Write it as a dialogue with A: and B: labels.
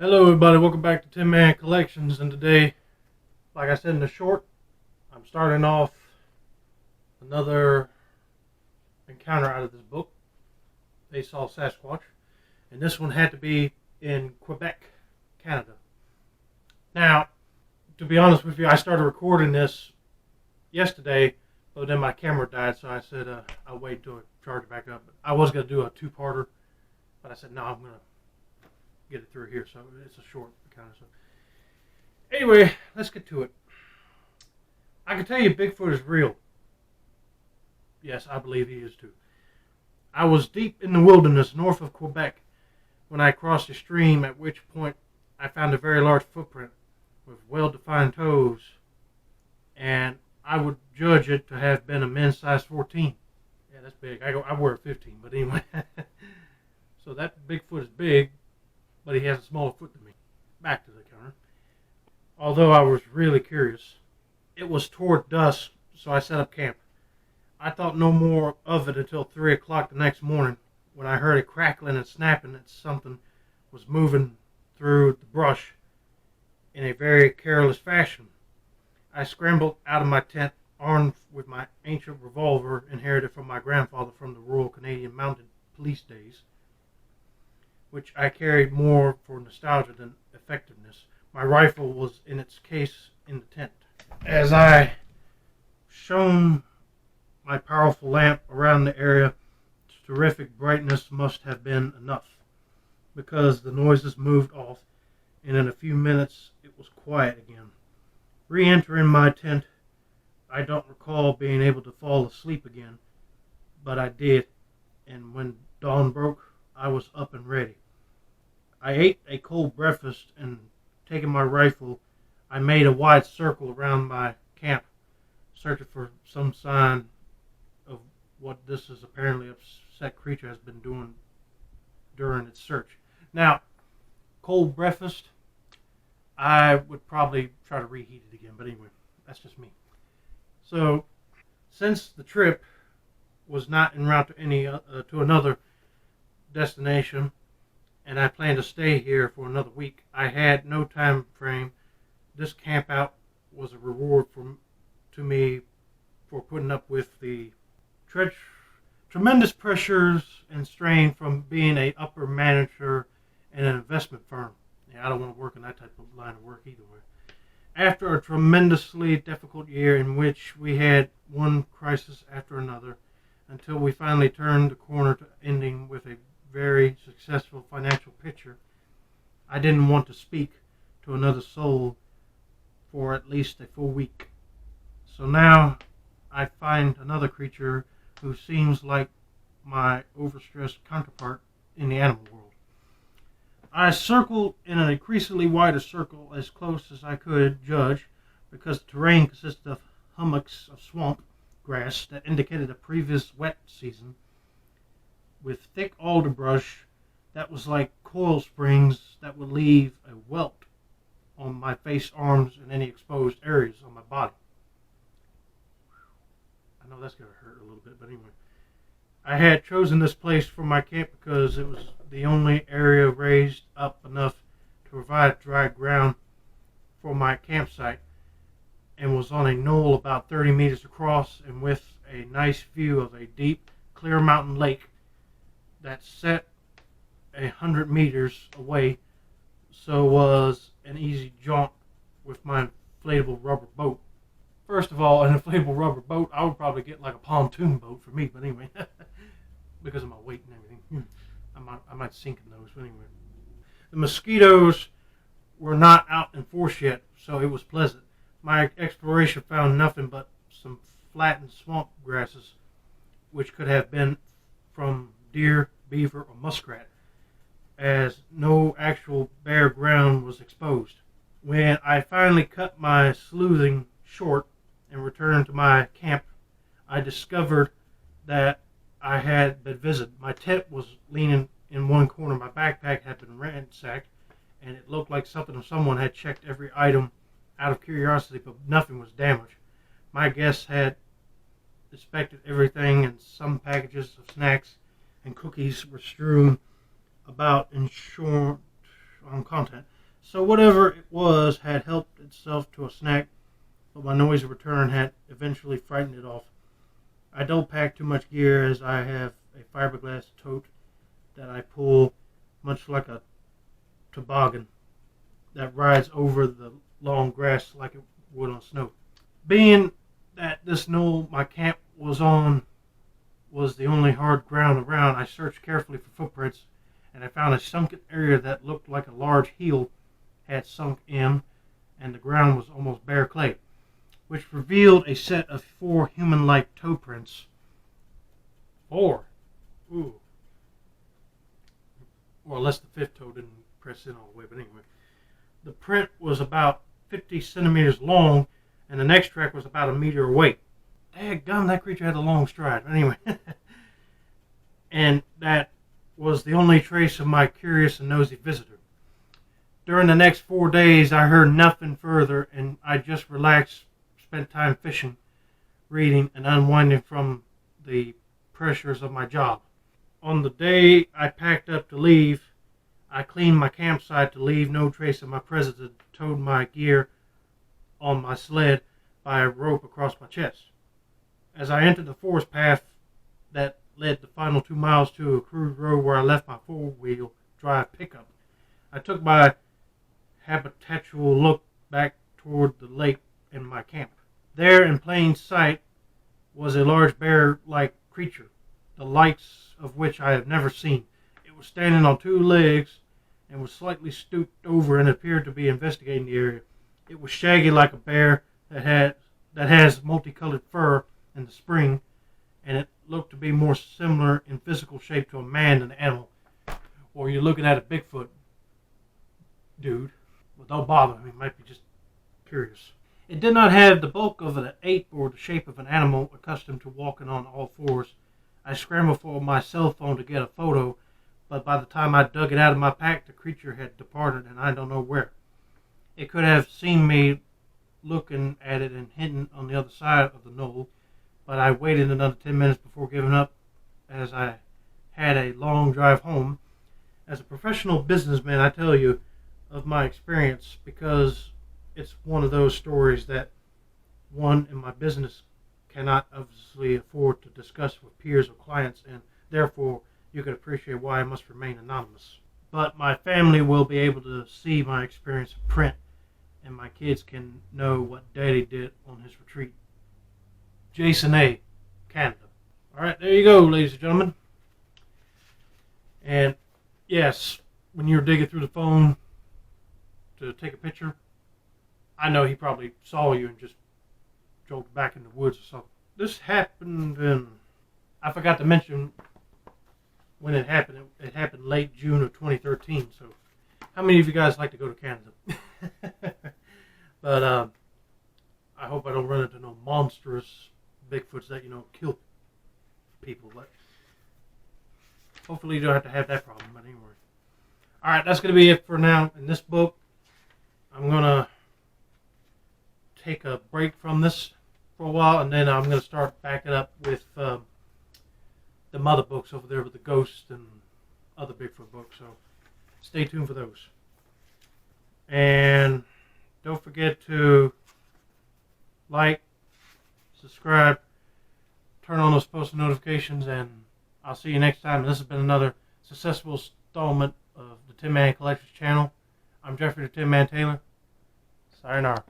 A: Hello everybody, welcome back to 10 Man Collections, and today, like I said in the short, I'm starting off another encounter out of this book. They saw Sasquatch, and this one had to be in Quebec, Canada. Now, to be honest with you, I started recording this yesterday, but then my camera died, so I said I'll wait until I charge it back up. I was going to do a two-parter, but I said no, I'm going to get it through here, so it's a short encounter. So anyway, let's get to it. I can tell you Bigfoot is real. Yes, I believe he is too. I was deep in the wilderness north of Quebec when I crossed a stream, at which point I found a very large footprint with well-defined toes, and I would judge it to have been a men's size 14. Yeah, that's big. I wear a 15, but anyway. So that Bigfoot is big, but he has a smaller foot than me. Back to the counter. Although I was really curious. It was toward dusk, so I set up camp. I thought no more of it until 3 o'clock the next morning, when I heard a crackling and snapping that something was moving through the brush in a very careless fashion. I scrambled out of my tent, armed with my ancient revolver inherited from my grandfather from the Royal Canadian Mounted Police days, which I carried more for nostalgia than effectiveness. My rifle was in its case in the tent. As I shone my powerful lamp around the area, its terrific brightness must have been enough, because the noises moved off, and in a few minutes it was quiet again. Re-entering my tent, I don't recall being able to fall asleep again, but I did, and when dawn broke, I was up and ready. I ate a cold breakfast, and taking my rifle, I made a wide circle around my camp, searching for some sign of what this is apparently upset creature has been doing during its search. Now, cold breakfast, I would probably try to reheat it again, but anyway, that's just me. So, since the trip was not en route to another destination, and I plan to stay here for another week, I had no time frame. This camp out was a reward to me for putting up with the tremendous pressures and strain from being an upper manager in an investment firm. Yeah, I don't want to work in that type of line of work either way. After a tremendously difficult year in which we had one crisis after another, until we finally turned the corner to ending with a very successful financial picture, I didn't want to speak to another soul for at least a full week. So now I find another creature who seems like my overstressed counterpart in the animal world. I circled in an increasingly wider circle as close as I could judge, because the terrain consisted of hummocks of swamp grass that indicated a previous wet season, with thick alderbrush that was like coil springs that would leave a welt on my face, arms, and any exposed areas on my body. I know that's going to hurt a little bit, but anyway. I had chosen this place for my camp because it was the only area raised up enough to provide dry ground for my campsite, and was on a knoll about 30 meters across, and with a nice view of a deep, clear mountain lake that set 100 meters away, so was an easy jaunt with my inflatable rubber boat. First of all, an inflatable rubber boat, I would probably get like a pontoon boat for me, but anyway, because of my weight and everything, I might sink in those, but anyway. The mosquitoes were not out in force yet, so it was pleasant. My exploration found nothing but some flattened swamp grasses, which could have been from deer, beaver, or muskrat, as no actual bare ground was exposed. When I finally cut my sleuthing short and returned to my camp, I discovered that I had been visited. My tent was leaning in one corner, my backpack had been ransacked, and it looked like someone had checked every item out of curiosity, but nothing was damaged. My guests had inspected everything, and some packages of snacks and cookies were strewn about. In short, content. So whatever it was had helped itself to a snack, but my noisy return had eventually frightened it off. I don't pack too much gear as I have a fiberglass tote that I pull much like a toboggan that rides over the long grass like it would on snow. Being that this knoll my camp was on was the only hard ground around, I searched carefully for footprints, and I found a sunken area that looked like a large heel had sunk in, and the ground was almost bare clay, which revealed a set of 4 human-like toe prints. 4? Ooh. Well, unless the 5th toe didn't press in all the way, but anyway. The print was about 50 centimeters long, and the next track was about a meter away. Daggum, that creature had a long stride. Anyway. And that was the only trace of my curious and nosy visitor. During the next 4 days, I heard nothing further, and I just relaxed, spent time fishing, reading, and unwinding from the pressures of my job. On the day I packed up to leave, I cleaned my campsite to leave no trace of my presence and towed my gear on my sled by a rope across my chest. As I entered the forest path that led the final 2 miles to a crude road where I left my 4-wheel drive pickup, I took my habitual look back toward the lake and my camp. There in plain sight was a large bear-like creature, the likes of which I have never seen. It was standing on 2 legs and was slightly stooped over and appeared to be investigating the area. It was shaggy like a bear that has multicolored fur in the spring, and it looked to be more similar in physical shape to a man than an animal. Or you're looking at a Bigfoot dude. Well, don't bother him. He might be just curious. It did not have the bulk of an ape or the shape of an animal accustomed to walking on all 4s. I scrambled for my cell phone to get a photo, but by the time I dug it out of my pack, the creature had departed, and I don't know where. It could have seen me looking at it and hidden on the other side of the knoll, but I waited another 10 minutes before giving up, as I had a long drive home. As a professional businessman, I tell you of my experience because it's one of those stories that one in my business cannot obviously afford to discuss with peers or clients, and therefore you can appreciate why I must remain anonymous. But my family will be able to see my experience in print, and my kids can know what Daddy did on his retreat. Jason A., Canada. Alright, there you go, ladies and gentlemen. And yes, when you're digging through the phone to take a picture, I know he probably saw you and just jolted back in the woods or something. This happened in, I forgot to mention when it happened. It happened late June of 2013. So how many of you guys like to go to Canada? But I hope I don't run into no monstrous Bigfoots that, kill people. But hopefully you don't have to have that problem. But anyway. Alright, that's going to be it for now in this book. I'm going to take a break from this for a while, and then I'm going to start backing up with the mother books over there with the ghosts and other Bigfoot books. So stay tuned for those. And don't forget to like, subscribe, turn on those post notifications, and I'll see you next time. This has been another successful installment of the Tin Man Collections channel. I'm Jeffrey the Tin Man Taylor. Sayonara.